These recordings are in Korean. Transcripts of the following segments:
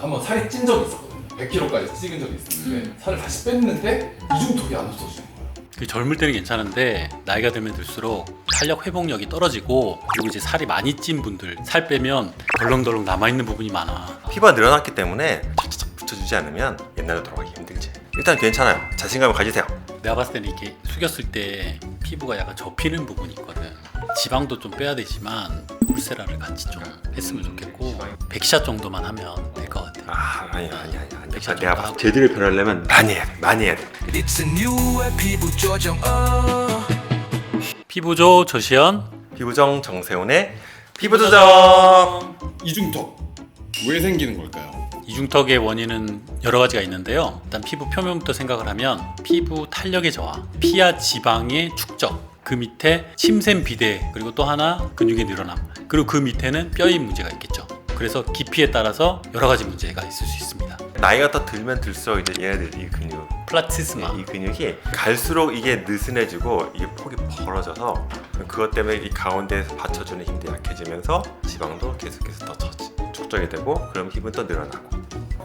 한번 살이 찐 적이 있었거든요. 100kg까지 찍은 적이 있었는데 살을 다시 뺐는데 이중턱이 안 없어지는 거예요. 그 젊을 때는 괜찮은데 나이가 들면 들수록 탄력 회복력이 떨어지고, 그리고 이제 살이 많이 찐 분들 살 빼면 덜렁덜렁 남아있는 부분이 많아. 피부가 늘어났기 때문에 착착착 붙여주지 않으면 옛날로 돌아가기 힘들지. 일단 괜찮아요. 자신감을 가지세요. 내가 봤을 때는 이렇게 숙였을 때 피부가 약간 접히는 부분이 있거든. 지방도 좀 빼야 되지만 울세라를 같이 좀 했으면 좋겠고, 100샷 정도만 하면 될 것 같아. 아니야. 백샷 내가 정도 하고. 제대로 변하려면 많이 해야 돼. It's a new 피부 조정. 피부조 조시연. 피부정 정세훈의 피부조정. 이중턱 왜 생기는 걸까요? 이중턱의 원인은 여러 가지가 있는데요. 일단 피부 표면부터 생각을 하면 피부 탄력의 저하, 피하 지방의 축적, 그 밑에 침샘 비대, 그리고 또 하나 근육의 늘어남, 그리고 그 밑에는 뼈의 문제가 있겠죠. 그래서 깊이에 따라서 여러 가지 문제가 있을 수 있습니다. 나이가 더 들면 들수록 이제 얘네들 이 근육, 플라티스마. 이 근육이 갈수록 이게 느슨해지고 이게 폭이 벌어져서 그것 때문에 이 가운데에서 받쳐주는 힘도 약해지면서 지방도 계속해서 더 축적이 되고, 그럼 힘은 또 늘어나고.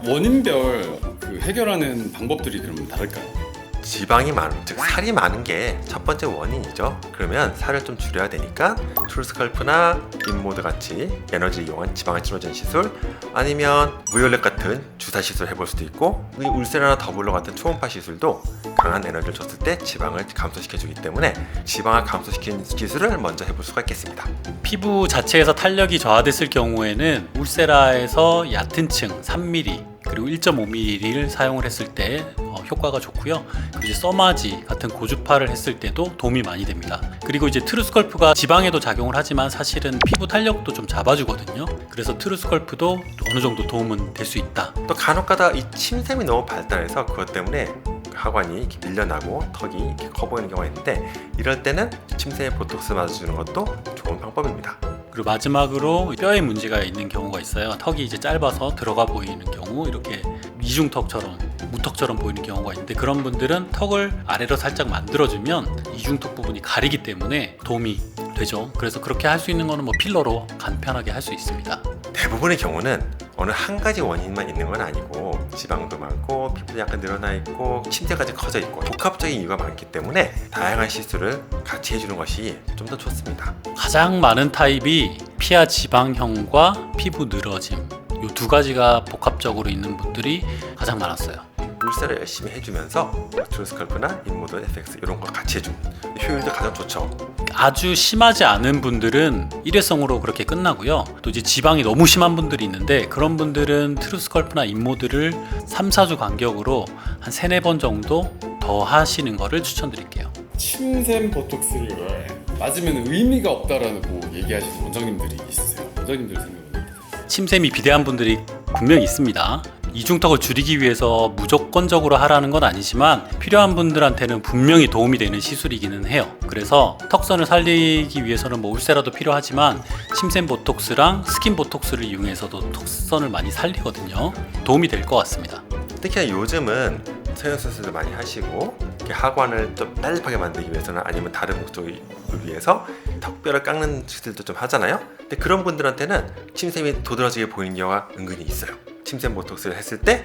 원인별 그 해결하는 방법들이 그러면 다를까요? 지방이 많은, 즉 살이 많은 게 첫 번째 원인이죠. 그러면 살을 좀 줄여야 되니까 트루스컬프나 인모드 같이 에너지를 이용한 지방을 찌워주는 시술, 아니면 무혈렉 같은 주사 시술 해볼 수도 있고, 이 울세라나 더블로 같은 초음파 시술도 강한 에너지를 줬을 때 지방을 감소시켜주기 때문에 지방을 감소시키는 기술을 먼저 해볼 수가 있겠습니다. 피부 자체에서 탄력이 저하됐을 경우에는 울세라에서 얕은 층 3mm 그리고 1.5mm를 사용을 했을 때 효과가 좋고요. 그리고 이제 써마지 같은 고주파를 했을 때도 도움이 많이 됩니다. 그리고 이제 트루스컬프가 지방에도 작용을 하지만 사실은 피부 탄력도 좀 잡아주거든요. 그래서 트루스컬프도 어느 정도 도움은 될 수 있다. 또 간혹가다 이 침샘이 너무 발달해서 그것 때문에 하관이 이렇게 밀려나고 턱이 이렇게 커 보이는 경우가 있는데, 이럴 때는 침샘에 보톡스 맞아주는 것도 좋은 방법입니다. 그리고 마지막으로 뼈에 문제가 있는 경우가 있어요. 턱이 이제 짧아서 들어가 보이는 경우, 이렇게 이중턱처럼 무턱처럼 보이는 경우가 있는데, 그런 분들은 턱을 아래로 살짝 만들어주면 이중턱 부분이 가리기 때문에 도움이 되죠. 그래서 그렇게 할 수 있는 거는 뭐 필러로 간편하게 할 수 있습니다. 대부분의 경우는 어느 한 가지 원인만 있는 건 아니고, 지방도 많고 피부도 약간 늘어나 있고 침대까지 커져 있고 복합적인 이유가 많기 때문에 다양한 시술을 같이 해주는 것이 좀 더 좋습니다. 가장 많은 타입이 피하 지방형과 피부 늘어짐, 이 두 가지가 복합적으로 있는 분들이 가장 많았어요. 울세를 열심히 해주면서 트루스컬프나 인모드 FX 이런 거 같이 해주면 효율도 가장 좋죠. 아주 심하지 않은 분들은 일회성으로 그렇게 끝나고요. 또 이제 지방이 너무 심한 분들이 있는데, 그런 분들은 트루스컬프나 인모드를 3, 4주 간격으로 한 3, 4번 정도 더 하시는 거를 추천드릴게요. 침샘 보톡스를 맞으면 의미가 없다라고 얘기하시는 원장님들이 있으세요. 원장님들 생각은 어떠세요? 침샘이 비대한 분들이 분명히 있습니다. 이중턱을 줄이기 위해서 무조건적으로 하라는 건 아니지만 필요한 분들한테는 분명히 도움이 되는 시술이기는 해요. 그래서 턱선을 살리기 위해서는 뭐 울세라도 필요하지만 침샘 보톡스랑 스킨 보톡스를 이용해서도 턱선을 많이 살리거든요. 도움이 될 것 같습니다. 특히나 요즘은 성형수술을 많이 하시고 이렇게 하관을 좀 날렵하게 만들기 위해서는, 아니면 다른 목적을 위해서 턱뼈를 깎는 시술도 좀 하잖아요. 근데 그런 분들한테는 침샘이 도드라지게 보이는 경우가 은근히 있어요. 침샘 보톡스를 했을 때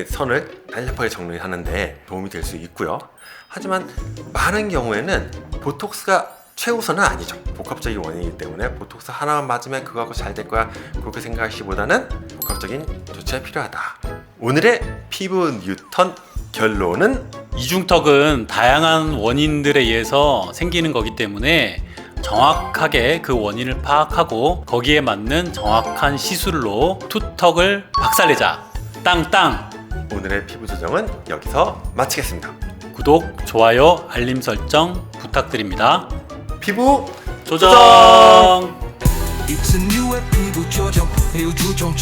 선을 날렵하게 정리하는데 도움이 될 수 있고요. 하지만 많은 경우에는 보톡스가 최우선은 아니죠. 복합적인 원인이기 때문에 보톡스 하나만 맞으면 그거하고 잘 될 거야, 그렇게 생각하시기보다는 복합적인 조치가 필요하다. 오늘의 피부 뉴턴 결론은, 이중턱은 다양한 원인들에 의해서 생기는 거기 때문에 정확하게 그 원인을 파악하고 거기에 맞는 정확한 시술로 투턱을 박살내자. 땅땅. 오늘의 피부 조정은 여기서 마치겠습니다. 구독, 좋아요, 알림 설정 부탁드립니다. 피부 조정. It's a new 피부 조정. 피부 조정.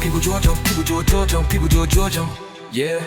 피부 조정. 피부 조정. Yeah.